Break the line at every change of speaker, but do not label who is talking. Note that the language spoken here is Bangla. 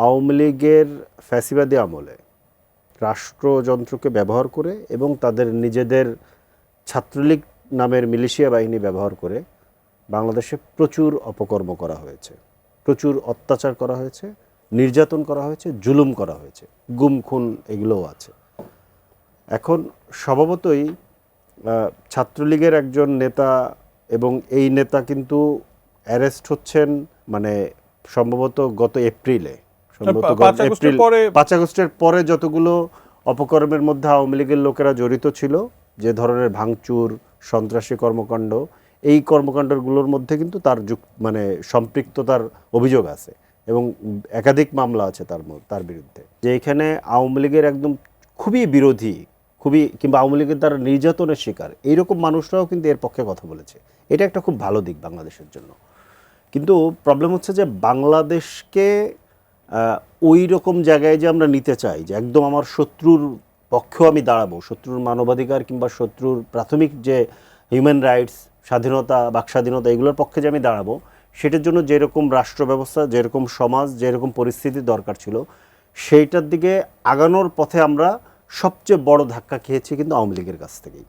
আওয়ামী লীগের ফ্যাসিবাদী আমলে রাষ্ট্রযন্ত্রকে ব্যবহার করে এবং তাদের নিজেদের ছাত্রলীগ নামের মিলিশিয়া বাহিনী ব্যবহার করে বাংলাদেশে প্রচুর অপকর্ম করা হয়েছে, প্রচুর অত্যাচার করা হয়েছে, নির্যাতন করা হয়েছে, জুলুম করা হয়েছে, গুম খুন এগুলোও আছে। এখন স্বভাবতই ছাত্রলীগের একজন নেতা, এবং এই নেতা কিন্তু অ্যারেস্ট হচ্ছেন মানে সম্ভবত গত এপ্রিলে, সম্ভবত 5 আগস্টের পরে যতগুলো অপকর্মের মধ্যে আওয়ামী লীগের লোকেরা জড়িত ছিল, যে ধরনের ভাঙচুর, সন্ত্রাসী কর্মকাণ্ড, এই কর্মকাণ্ডগুলোর মধ্যে কিন্তু তার মানে সম্পৃক্ততার অভিযোগ আছে এবং একাধিক মামলা আছে তার বিরুদ্ধে। যে এখানে আওয়ামী লীগের একদম খুবই বিরোধী, খুবই কিংবা আওয়ামী লীগের দ্বারা নির্যাতনের শিকার এইরকম মানুষরাও কিন্তু এর পক্ষে কথা বলেছে। এটা একটা খুব ভালো দিক বাংলাদেশের জন্য। কিন্তু প্রবলেম হচ্ছে যে বাংলাদেশকে ওই রকম জায়গায় যে আমরা নিতে চাই যে একদম আমার শত্রুর পক্ষেও আমি দাঁড়াবো, শত্রুর মানবাধিকার কিংবা শত্রুর প্রাথমিক যে হিউম্যান রাইটস, স্বাধীনতা, বাকস্বাধীনতা, এগুলোর পক্ষে যে আমি দাঁড়াবো, সেটার জন্য যেরকম রাষ্ট্র ব্যবস্থা, যেরকম সমাজ, যেরকম পরিস্থিতি দরকার ছিল, সেইটার দিকে আগানোর পথে আমরা সবচেয়ে বড় ধাক্কা খেয়েছি কিন্তু আওয়ামী লীগের কাছ থেকেই।